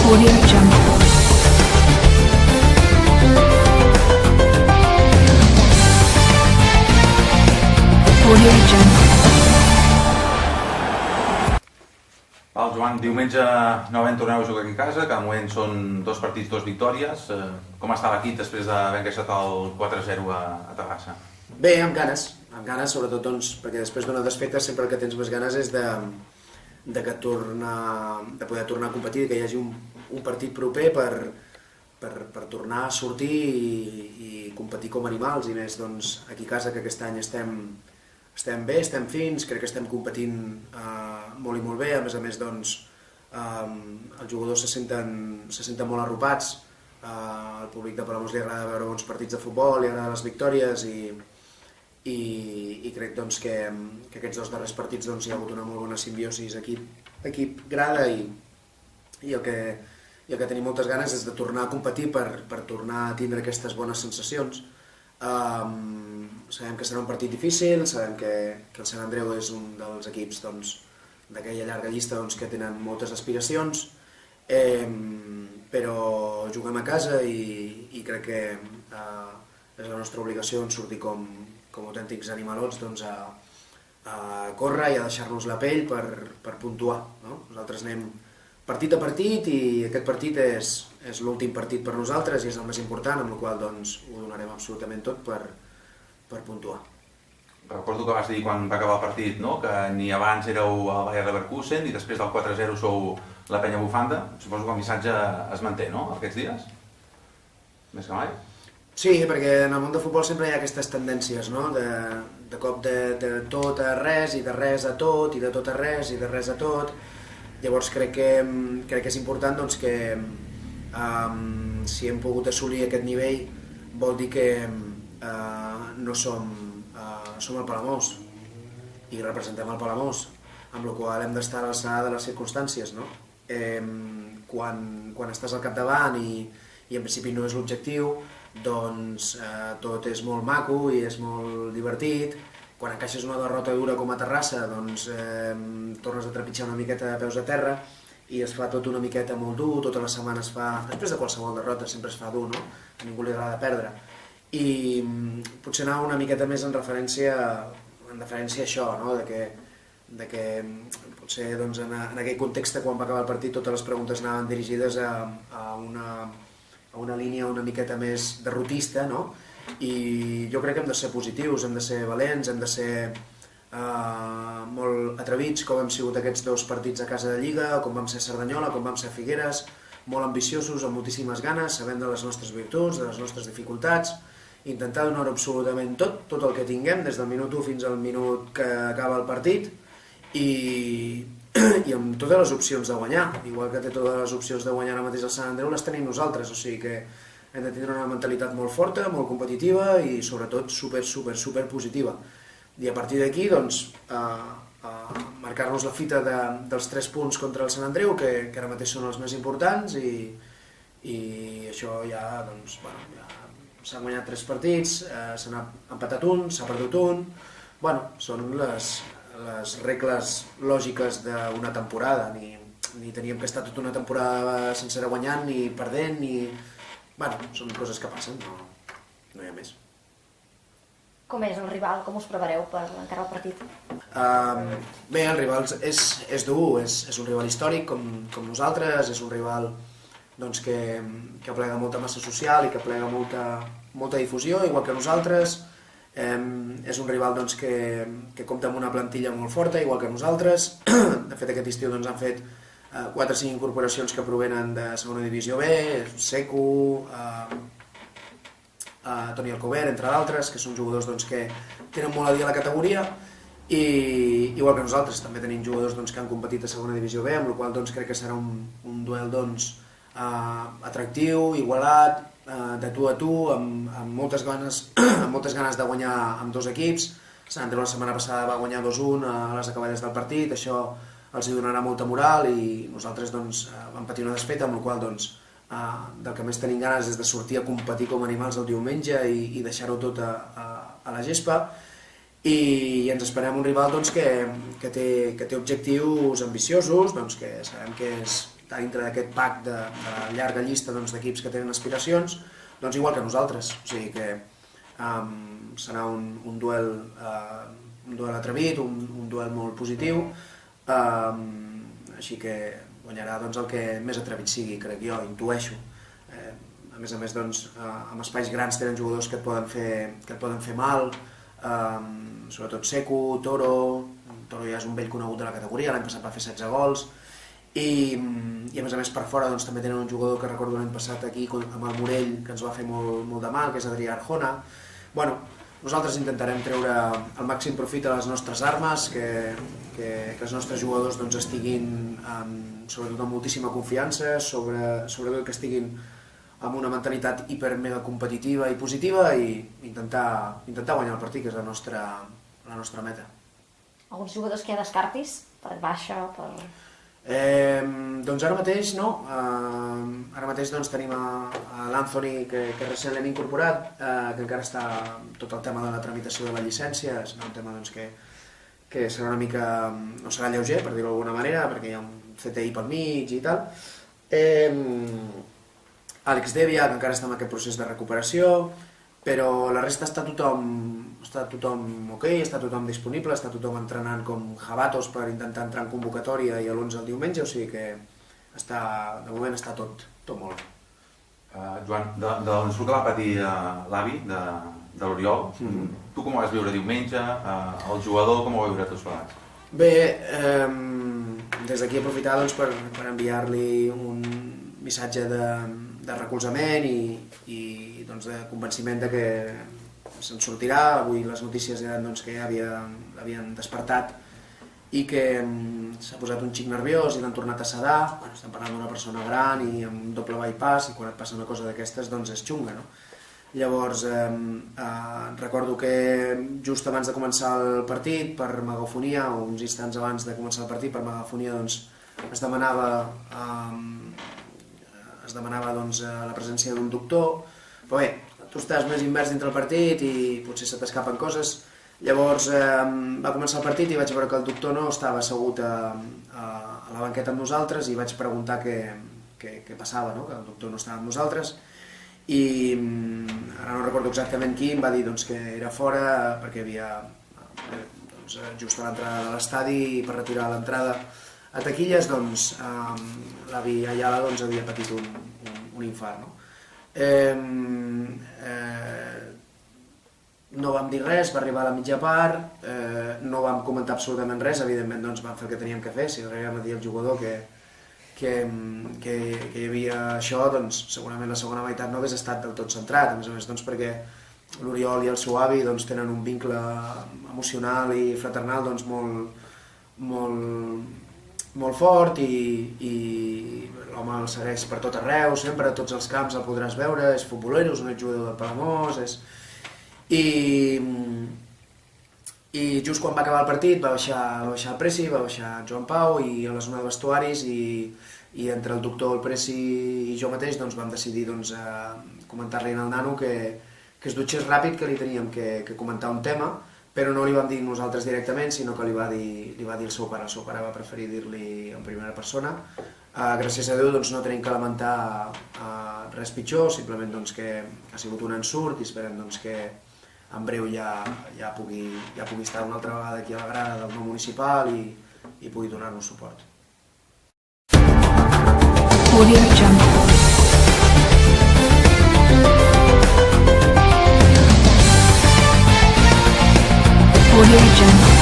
Audio Jungle. Audio Jungle. Val, Joan, diumenge novament torneu a jugar aquí a casa, que de moment són 2 partits, 2 victòries. Com està l'equip després d'haver encaixat el 4-0 a Terrassa? Bé, amb ganes, sobretot doncs, perquè després d'una desfeta sempre el que tens més ganes és de poder tornar a competir, que hi hagi un partit proper per tornar a sortir i competir com animals, i més doncs, aquí a casa, que aquest any estem bé, estem fins, crec que estem competint molt i molt bé, a més doncs, els jugadors se senten molt arropats, al públic de Palamós li agrada veure bons partits de futbol, li agrada les victòries i crec doncs, que aquests 2 darrers partits doncs, hi ha hagut una molt bona simbiosi equip-grada i el que tenim moltes ganes és de tornar a competir per tornar a tindre aquestes bones sensacions. Sabem que serà un partit difícil, sabem que el Sant Andreu és un dels equips d'aquella llarga llista que tenen moltes aspiracions, però juguem a casa i crec que és la nostra obligació sortir com autèntics animalots a córrer i a deixar-nos la pell per puntuar. Nosaltres anem partit a partit i aquest partit és l'últim partit per nosaltres i és el més important, amb la qual cosa ho donarem absolutament tot per puntuar. Recordo que vas dir quan va acabar el partit, no?, que ni abans éreu al Bayer Leverkusen i després del 4-0 sou la penya bufanda. Suposo que el missatge es manté, no?, aquests dies? Més que mai? Sí, perquè en el món de futbol sempre hi ha aquestes tendències, no?, de cop de tot a res i de res a tot i de tot a res i de res a tot. Llavors crec que és important doncs, que si hem pogut assolir aquest nivell vol dir que no som el Palamós i representem el Palamós, amb la qual hem d'estar a l'alçada de les circumstàncies. Quan estàs al capdavant i en principi no és l'objectiu, doncs tot és molt maco i és molt divertit. Quan encaixes una derrota dura com a Terrassa, doncs tornes a trepitjar una miqueta de peus a terra i es fa tot una miqueta molt dur, tota la setmana es fa, després de qualsevol derrota sempre es fa dur, no? A ningú li agrada perdre. I potser anar una miqueta més en referència a això, no? De que potser doncs, en aquell context quan va acabar el partit totes les preguntes anaven dirigides a una línia una miqueta més derrotista, no? I jo crec que hem de ser positius, hem de ser valents, hem de ser molt atrevits, com hem sigut aquests 2 partits a casa de Lliga, com vam ser a Cerdanyola, com vam ser a Figueres, molt ambiciosos, amb moltíssimes ganes, sabent de les nostres virtuts, de les nostres dificultats, intentar donar absolutament tot el que tinguem, des del minut 1 fins al minut que acaba el partit, i amb totes les opcions de guanyar, igual que té totes les opcions de guanyar ara mateix el Sant Andreu, les tenim nosaltres, o sigui que hem de tindre una mentalitat molt forta, molt competitiva i sobretot super positiva. I a partir d'aquí, doncs, marcar-nos la fita dels 3 punts contra el Sant Andreu, que ara mateix són els més importants, i això ja, doncs, ja s'han guanyat 3 partits, s'ha empatat un, s'ha perdut un. Són les regles lògiques d'una temporada, ni teníem que estar tota una temporada sencera guanyant, ni perdent, són coses que passen, no hi ha més. Com és el rival? Com us prepareu per encarar el partit? Bé, el rival és dur, és un rival històric com nosaltres, és un rival que aplega molta massa social i que aplega molta difusió, igual que nosaltres. És un rival que compta amb una plantilla molt forta, igual que nosaltres. De fet, aquest estiu han fet 4 o 5 incorporacions que provenen de segona divisió B, Seco, Toni Alcover, entre d'altres, que són jugadors que tenen molt a dir a la categoria, i igual que nosaltres també tenim jugadors que han competit a segona divisió B, amb la qual crec que serà un duel atractiu, igualat, de tu a tu, amb moltes ganes de guanyar amb 2 equips. Sant Andreu la setmana passada va guanyar 2-1 a les acabades del partit, això els donarà molta moral, i nosaltres vam patir una desfeta, amb la qual del que més tenim ganes és de sortir a competir com animals el diumenge i deixar-ho tot a la gespa, i ens esperem un rival que té objectius ambiciosos, que sabem que és està dintre d'aquest pack de la llarga llista d'equips que tenen aspiracions, doncs igual que nosaltres, o sigui que serà un duel atrevit, un duel molt positiu, així que guanyarà el que més atrevit sigui, crec jo, intueixo. A més, amb espais grans tenen jugadors que et poden fer mal, sobretot Seku, Toro ja és un vell conegut de la categoria, l'any passat va fer 16 gols, i a més per fora també tenen un jugador que recordo l'any passat aquí amb el Morell, que ens va fer molt de mal, que és Adrià Arjona. Bueno, nosaltres intentarem treure el màxim profit a les nostres armes, que els nostres jugadors estiguin sobretot amb moltíssima confiança, sobretot que estiguin amb una mentalitat hiper-mega competitiva i positiva i intentar guanyar el partit, que és la nostra meta. Alguns jugadors que ja descartis? Per baixa, per... Doncs ara mateix no. Ara mateix tenim l'Anthony, que recent l'hem incorporat, que encara està tot el tema de la tramitació de la llicència, és un tema que serà una mica... no serà lleuger, per dir-ho d'alguna manera, perquè hi ha un CTI pel mig i tal. Àlex Devia, que encara està en aquest procés de recuperació, però la resta està tothom ok, està tothom disponible, està tothom entrenant com jabatos per intentar entrar en convocatòria i a l'11 el diumenge, o sigui que de moment està tot molt bé. Joan, de l'insult que va patir l'avi de l'Oriol, tu com ho vas viure diumenge, el jugador com ho va viure tots plegats? Bé, des d'aquí aprofitar per enviar-li un missatge de recolzament i de convenciment de que se'n sortirà. Avui les notícies eren que ja l'havien despertat i que s'ha posat un xic nerviós i l'han tornat a sedar. Estem parlant d'una persona gran i amb doble bypass, i quan et passa una cosa d'aquestes és xunga, no? Llavors recordo que just abans de començar el partit, per megafonia, o uns instants abans de començar el partit, per megafonia es demanava la presència d'un doctor, però bé, tu estàs més immers dintre el partit i potser se t'escapen coses. Llavors va començar el partit i vaig veure que el doctor no estava assegut a la banqueta amb nosaltres i vaig preguntar què passava, que el doctor no estava amb nosaltres, i ara no recordo exactament qui em va dir que era fora perquè havia just a l'entrada de l'estadi, i per retirar l'entrada a taquilles l'avi Ayala havia patit un infart. No vam dir res, va arribar a la mitja part, no vam comentar absolutament res, evidentment vam fer el que teníem que fer. Si arribem a dir al jugador que hi havia això, segurament la segona meitat no hagués estat del tot centrat, a més perquè l'Oriol i el seu avi tenen un vincle emocional i fraternal molt fort, i l'home el segueix per tot arreu, sempre a tots els camps el podràs veure, és futbolero, és un exjugador del Palamós, i just quan va acabar el partit va baixar el Presi, va baixar Joan Pau i a la zona de vestuaris, i entre el doctor, el Presi i jo mateix vam decidir comentar-li al nano que es dutxés ràpid, que li teníem que comentar un tema, però no li vam dir nosaltres directament, sinó que li va dir el seu pare. El seu pare va preferir dir-li en primera persona. Gràcies a Déu no tenim que lamentar res pitjor, simplement que ha sigut un ensurt, i esperem que en breu ja pugui estar una altra vegada aquí a la grada del nou municipal i pugui donar-nos suport. Audio Jungle. Audio Jungle.